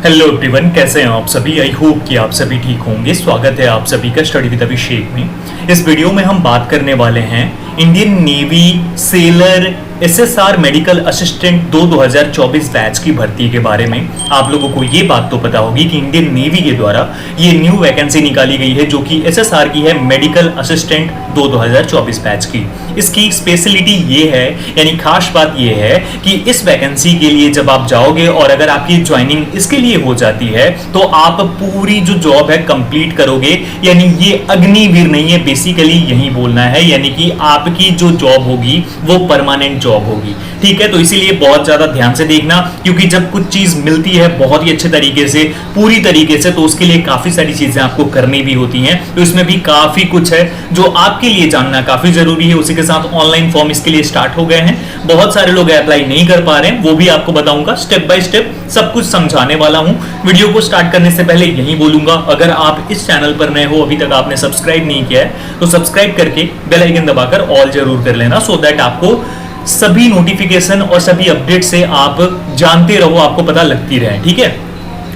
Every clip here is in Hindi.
हेलो एवरीवन, कैसे हैं आप सभी। आई होप कि आप सभी ठीक होंगे। स्वागत है आप सभी का स्टडी विद अभिषेक में। इस वीडियो में हम बात करने वाले हैं Indian navy seller SSR medical assistant 2024 batch की भर्ती के बारे में। आप लोगों को ये बात तो पता होगी कि इंडियन नेवी के द्वारा ये न्यू वैकेंसी निकाली गई है जो कि एसएसआर की है, मेडिकल असिस्टेंट 2024 बैच की। इसकी स्पेशलिटी ये है, यानी खास बात ये है कि इस वैकेंसी के लिए जब आप जाओगे और अगर आपकी ज्वाइनिंग इसके लिए हो जाती है तो आप पूरी जो जॉब है कंप्लीट करोगे। यानी ये अग्निवीर नहीं है, बेसिकली यही बोलना है, यानी कि आपकी जो जॉब होगी वो परमानेंट जॉब होगी। ठीक है, तो इसीलिए बहुत ज्यादा ध्यान से देखना, क्योंकि जब कुछ चीज मिलती है बहुत ही अच्छे तरीके से, पूरी तरीके से, तो उसके लिए काफी सारी चीजें आपको करनी भी होती हैं। तो इसमें भी काफी कुछ है जो आपके लिए जानना काफी जरूरी है। उसी के साथ ऑनलाइन फॉर्म इसके लिए स्टार्ट हो गए हैं। बहुत सारे लोग अप्लाई नहीं कर पा रहे हैं, वो भी आपको बताऊंगा। स्टेप बाय स्टेप सब कुछ समझाने वाला हूं। वीडियो को स्टार्ट करने से पहले यही बोलूंगा, अगर आप इस चैनल पर नए हो, अभी तक आपने सब्सक्राइब नहीं किया है तो सब्सक्राइब करके बेल आइकन दबाकर ऑल जरूर कर लेना, सो दैट आपको सभी नोटिफिकेशन और सभी अपडेट से आप जानते रहो, आपको पता लगती रहे। ठीक है,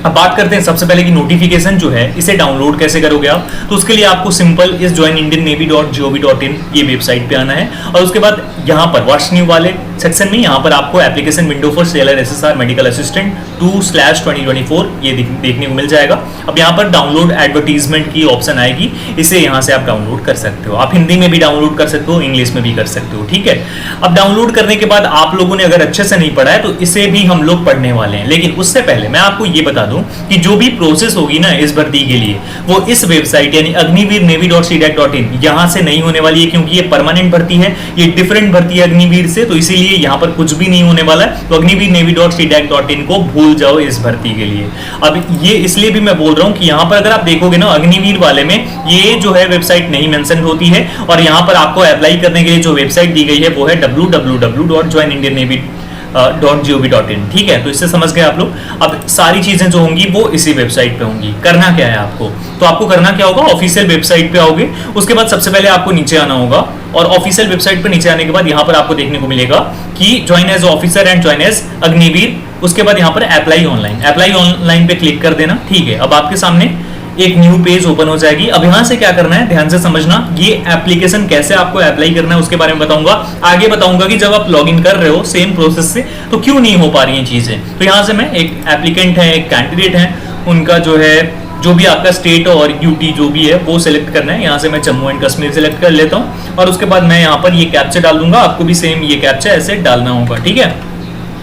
अब बात करते हैं सबसे पहले कि नोटिफिकेशन जो है इसे डाउनलोड कैसे करोगे आप। तो उसके लिए आपको सिंपल इस joinindiannavy.gov.in ये वेबसाइट पे आना है और उसके बाद यहाँ पर व्हाट्स न्यू वाले सेक्शन में यहाँ पर आपको application window for seller SSR medical assistant 2/2024 ये देखने को मिल जाएगा। अब यहाँ पर डाउनलोड एडवर्टीजमेंट की ऑप्शन आएगी, इसे यहाँ से आप डाउनलोड कर सकते हो। आप हिंदी में भी डाउनलोड कर सकते हो, इंग्लिश में भी कर सकते हो। ठीक है, अब डाउनलोड करने के बाद आप लोगों ने अगर अच्छे से नहीं पढ़ा है तो इसे भी हम लोग पढ़ने वाले हैं। लेकिन उससे पहले मैं आपको ये बता दूं कि जो भी प्रोसेस होगी ना इस भर्ती के लिए, वो इस वेबसाइट यानी agniveernavy.cdac.in यहाँ से नहीं होने वाली है, क्योंकि ये परमानेंट भर्ती है, ये डिफरेंट भर्ती है अग्निवीर से। तो इसीलिए यहाँ पर कुछ भी नहीं होने वाला है। तो agniveernavy.cdac.in को भूल जाओ इस भर्ती के लिए। अब ये इसलिए भी मैं बोल रहा हूँ कि यहाँ पर अगर आप देखोगे ना अग्निवीर वाले में ये जो है वेबसाइट नहीं मेंशन होती है, और यहाँ पर आपको अप्लाई करने के लिए जो वेबसाइट दी गई है वो है www.joinindiannavy.gov.in। ठीक है, तो इससे समझ गए आप लोग। अब सारी चीजें जो होंगी वो इसी वेबसाइट पे होंगी। करना क्या है आपको, तो आपको करना क्या होगा, ऑफिशियल वेबसाइट पे आओगे। उसके बाद सबसे पहले आपको नीचे आना होगा और ऑफिशियल वेबसाइट पे नीचे आने के बाद यहाँ पर आपको देखने को मिलेगा कि join as officer and join as Agniveer. उसके बाद यहाँ पर अप्लाई ऑनलाइन पे क्लिक कर देना। ठीक है, अब आपके सामने एक न्यू पेज ओपन हो जाएगी। अब यहां से क्या करना है, ध्यान से समझना। ये एप्लीकेशन कैसे आपको अप्लाई करना है उसके बारे में बताऊंगा। आगे बताऊंगा कि जब आप लॉगिन कर रहे हो सेम प्रोसेस से तो क्यों नहीं हो पा रही हैं चीजें। तो यहां से मैं एक एप्लीकेंट है, एक कैंडिडेट है, उनका जो है जो भी आपका स्टेट और यूटी जो भी है वो सिलेक्ट करना है। यहाँ से मैं जम्मू एंड कश्मीर सिलेक्ट कर लेता हूँ और उसके बाद मैं यहाँ पर ये कैप्चा डाल दूंगा। आपको भी सेम ये कैप्चा ऐसे डालना होगा। ठीक है,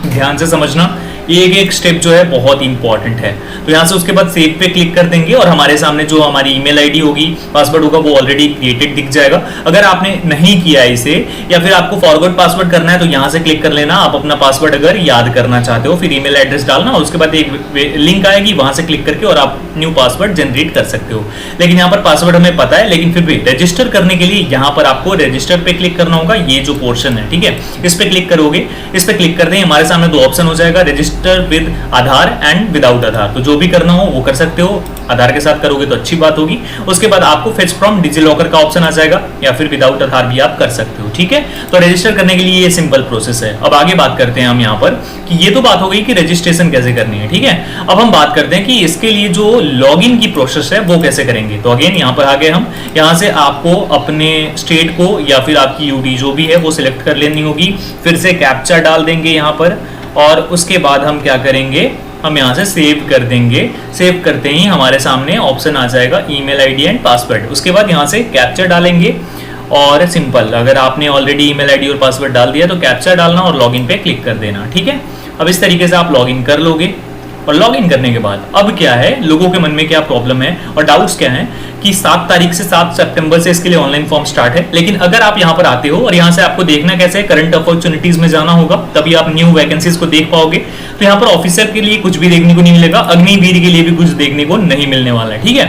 ध्यान से समझना, एक एक स्टेप जो है बहुत इंपॉर्टेंट है। तो यहाँ से उसके बाद सेव पे क्लिक कर देंगे और हमारे सामने जो हमारी ईमेल आईडी होगी, पासवर्ड होगा, वो ऑलरेडी क्रिएटेड दिख जाएगा। अगर आपने नहीं किया इसे या फिर आपको फॉरवर्ड पासवर्ड करना है तो यहाँ से क्लिक कर लेना। आप अपना पासवर्ड अगर याद करना चाहते हो, फिर ईमेल एड्रेस डालना और उसके बाद एक लिंक आएगी, वहां से क्लिक करके और आप न्यू पासवर्ड जनरेट कर सकते हो। लेकिन यहाँ पर पासवर्ड हमें पता है, लेकिन फिर भी रजिस्टर करने के लिए यहाँ पर आपको रजिस्टर पे क्लिक करना होगा। ये जो पोर्शन है, ठीक है, इस पे क्लिक करोगे। इस पे क्लिक करते ही हमारे सामने दो ऑप्शन हो जाएगा, register with Aadhaar and without Aadhaar. तो जो भी करना हो वो कर सकते हो, आधार के साथ करोगे तो अच्छी बात होगी। उसके बाद आपको फेच फ्रॉम डिजिलॉकर का ऑप्शन आ जाएगा, या फिर विदाउट आधार भी आप कर सकते हो। ठीक है, तो रजिस्टर करने के लिए ये सिंपल प्रोसेस है। अब आगे बात करते हैं हम यहाँ पर कि ये तो बात हो गई कि रजिस्ट्रेशन कैसे करनी है। ठीक है, अब हम बात करते हैं कि इसके लिए जो लॉगिन की प्रोसेस है वो कैसे करेंगे। तो अगेन यहाँ पर आ गए हम। यहाँ से आपको अपने स्टेट को या फिर आपकी यूटी जो भी है वो सिलेक्ट कर लेनी होगी। फिर से कैप्चा डाल देंगे यहाँ पर और उसके बाद हम क्या करेंगे, हम यहाँ से सेव कर देंगे। सेव करते ही हमारे सामने ऑप्शन आ जाएगा ईमेल आईडी एंड पासवर्ड। उसके बाद यहाँ से कैप्चा डालेंगे और सिंपल, अगर आपने ऑलरेडी ईमेल आईडी और पासवर्ड डाल दिया तो कैप्चा डालना और लॉगिन पे क्लिक कर देना। ठीक है, अब इस तरीके से आप लॉगिन कर लोगे। और लॉगिन करने के बाद अब क्या है, लोगों के मन में क्या प्रॉब्लम है और डाउट्स क्या हैं कि 7 तारीख से 7 सितंबर से इसके लिए ऑनलाइन फॉर्म स्टार्ट है। लेकिन अगर आप यहाँ पर आते हो और यहाँ से आपको देखना कैसे है, करंट अपॉर्चुनिटीज में जाना होगा, तभी आप न्यू वैकेंसीज को देख पाओगे। तो यहाँ पर ऑफिसर के लिए कुछ भी देखने को नहीं मिलेगा, अग्निवीर के लिए भी कुछ देखने को नहीं मिलने वाला है। ठीक है,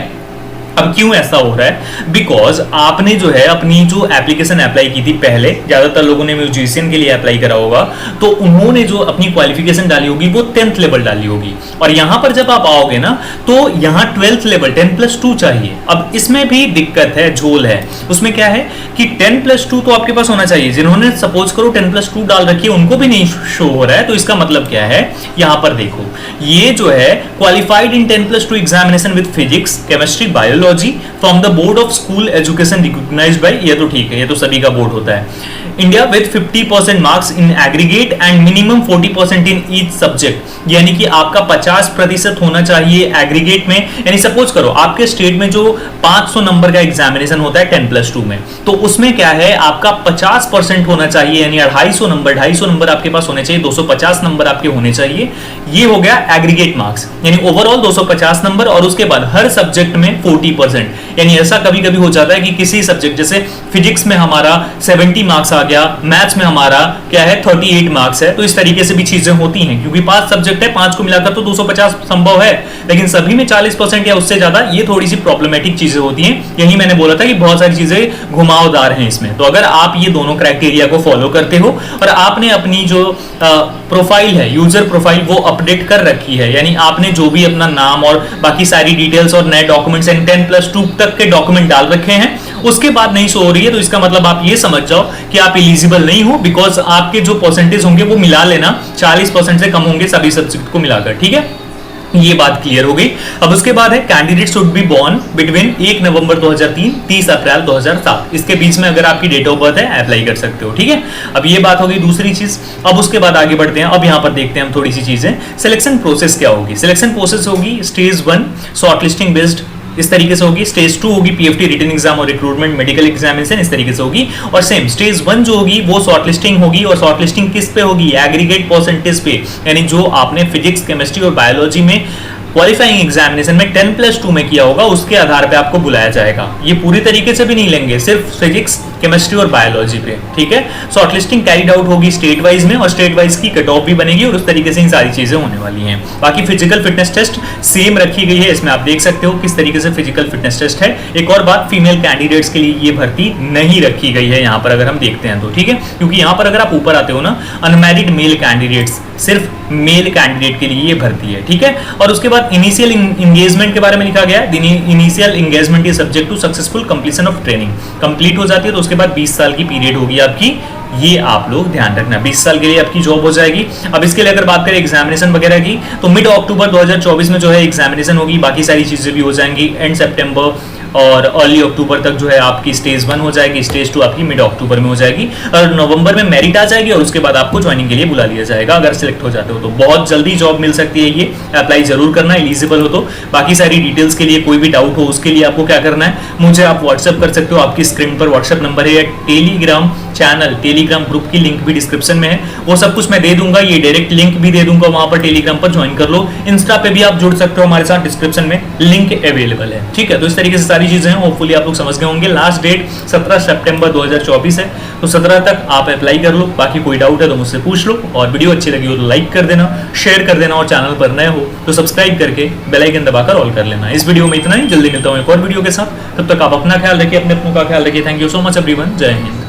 अब क्यों ऐसा हो रहा है? बिकॉज आपने जो है अपनी जो एप्लीकेशन अप्लाई की थी पहले, ज्यादातर लोगों ने म्यूजिशियन के लिए अप्लाई करा होगा, तो उन्होंने जो अपनी क्वालिफिकेशन डाली होगी वो 10th लेवल डाली होगी, और यहां पर जब आप आओगे ना तो यहां 12th लेवल 10+2 चाहिए। अब इसमें भी दिक्कत है, झोल है। उसमें क्या है कि 10+2 तो आपके पास होना चाहिए। जिन्होंने सपोज करो 10+2 डाल रखी है उनको भी नहीं शो हो रहा है, तो इसका मतलब क्या है? यहां पर देखो, ये जो है qualified in 10+2 examination with physics, chemistry, biology from the board of school education recognized by, ये तो ठीक है, ये तो सभी का बोर्ड होता है। India with 50% marks in aggregate and minimum 40% in each subject, यानी कि आपका 50% होना चाहिए एग्रीगेट में। यानी सपोज करो आपके स्टेट में जो 500 नंबर का एग्जामिनेशन होता है 10+2 में, तो उसमें क्या है आपका 50% होना चाहिए, यानी 250 नंबर आपके पास होने चाहिए, 250 नंबर आपके होने चाहिए। ये हो गया एग्रीगेट मार्क्स, यानी ओवरऑल 250 नंबर, और उसके बाद हर सब्जेक्ट में 40%। यानी ऐसा कभी कभी हो जाता है कि किसी सब्जेक्ट, जैसे फिजिक्स में हमारा 70 मार्क्स आ गया, मैथ्स में हमारा क्या है 38 मार्क्स है, तो इस तरीके से भी चीजें होती हैं, क्योंकि 5 सब्जेक्ट है, 5 को मिलाकर तो 250 संभव है, लेकिन सभी में 40% या उससे ज्यादा, ये थोड़ी सी प्रॉब्लमेटिक चीजें होती हैं। यही मैंने बोला था कि बहुत सारी चीजें घुमावदार हैं इसमें। तो अगर आप ये दोनों क्राइटेरिया को फॉलो करते हो और आपने अपनी जो प्रोफाइल है, यूजर प्रोफाइल, वो अपडेट कर रखी है, यानी आपने जो भी अपना नाम और बाकी सारी डिटेल्स और नए डॉक्यूमेंट्स एंड 10+2 तक के डॉक्यूमेंट डाल रखे हैं, उसके बाद नहीं शो हो रही है, तो इसका मतलब आप ये समझ जाओ कि आप एलिजिबल नहीं हो, बिकॉज आपके जो परसेंटेज होंगे वो मिला लेना 40% से कम होंगे सभी सब्जेक्ट को मिलाकर। ठीक है, ये बात क्लियर हो गई। अब उसके बाद है candidate should be born between 1 नवंबर 2003 30 अप्रैल 2007, इसके बीच में अगर आपकी डेट ऑफ बर्थ है अप्लाई कर सकते हो। ठीक है, अब ये बात हो गई दूसरी चीज। अब उसके बाद आगे बढ़ते हैं। अब यहां पर देखते हैं हम थोड़ी सी चीजें। सिलेक्शन प्रोसेस क्या होगी? सिलेक्शन प्रोसेस होगी स्टेज 1 शॉर्टलिस्टिंग बेस्ड, इस तरीके से होगी। स्टेज 2 होगी पीएफटी रिटन एग्जाम और रिक्रूटमेंट मेडिकल एग्जामिनेशन, इस तरीके से होगी। और सेम स्टेज 1 जो होगी वो शॉर्टलिस्टिंग होगी, और शॉर्टलिस्टिंग किस पे होगी? एग्रीगेट परसेंटेज पे, यानी जो आपने फिजिक्स, केमिस्ट्री और बायोलॉजी में क्वालिफाइंग एग्जामिनेशन में 10+2 में किया होगा, उसके आधार पे आपको बुलाया जाएगा। ये पूरी तरीके से भी नहीं लेंगे, सिर्फ फिजिक्स, केमिस्ट्री और बायोलॉजी पे। ठीक है, शॉर्टलिस्टिंग कैरिड आउट होगी स्टेट वाइज में, और स्टेट वाइज की कट ऑफ भी बनेगी, और उस तरीके से इन सारी चीजें होने वाली हैं। बाकी फिजिकल फिटनेस टेस्ट सेम रखी गई है, इसमें आप देख सकते हो किस तरीके से फिजिकल फिटनेस टेस्ट है। एक और बात, फीमेल कैंडिडेट्स के लिए ये भर्ती नहीं रखी गई है यहाँ पर, अगर हम देखते हैं तो। ठीक है, क्योंकि यहाँ पर अगर आप ऊपर आते हो ना, अनमैरिड मेल कैंडिडेट्स, सिर्फ मेल कैंडिडेट के लिए ये भर्ती है। ठीक है, और उसके बाद इनिशियल इंगेजमेंट के बारे में लिखा गया है। Initial engagement is subject to successful completion of training. Complete हो जाती है तो उसके बाद 20 साल की पीरियड होगी आपकी, ये आप लोग ध्यान रखना, 20 साल के लिए आपकी जॉब हो जाएगी। अब इसके लिए अगर बात करें एग्जामिनेशन वगैरह की, तो मिड अक्टूबर 2024 में जो है एग्जामिनेशन होगी, बाकी सारी चीजें भी हो जाएंगी एंड सितंबर और अर्ली अक्टूबर तक जो है आपकी स्टेज 1 हो जाएगी, स्टेज 2 आपकी मिड अक्टूबर में हो जाएगी, और नवंबर में मेरिट आ जाएगी, और उसके बाद आपको ज्वाइनिंग के लिए बुला लिया जाएगा अगर सिलेक्ट हो जाते हो तो। बहुत जल्दी जॉब मिल सकती है, ये अप्लाई जरूर करना एलिजिबल हो तो। बाकी सारी डिटेल्स के लिए कोई भी डाउट हो उसके लिए आपको क्या करना है, मुझे आप व्हाट्सएप कर सकते हो। आपकी स्क्रीन पर व्हाट्सएप नंबर है, या टेलीग्राम चैनल, टेलीग्राम ग्रुप की लिंक भी डिस्क्रिप्शन में है, वो सब कुछ मैं दे दूंगा। ये डायरेक्ट लिंक भी दे दूंगा, वहां पर टेलीग्राम पर ज्वाइन कर लो। इंस्टा पे भी आप जुड़ सकते हो हमारे साथ, डिस्क्रिप्शन में लिंक अवेलेबल है। ठीक है, तो इस तरीके से सारी चीजें हैं, होपफुली आप लोग समझ गए होंगे। लास्ट डेट 17 सितंबर 2024 है, तो 17 तक आप अप्लाई कर लो। बाकी कोई डाउट है तो मुझसे पूछ लो, और वीडियो अच्छी लगी हो तो लाइक कर देना, शेयर कर देना, और चैनल पर नए हो तो सब्सक्राइब करके बेल आइकन दबाकर ऑल कर लेना। इस वीडियो में इतना ही, जल्दी मिलता हूं एक और वीडियो के साथ। तब तक आप अपना ख्याल रखिए, अपने अपनों का ख्याल रखिए। Thank you so much everyone, जय हिंद।